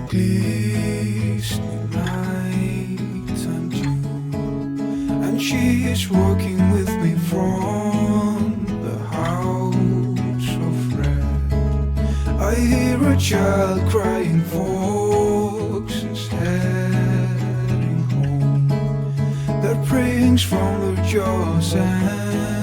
Glistening night and June, and she is walking with me from the house of red. I hear a child crying, foxes heading home. Their prayings from their jaws and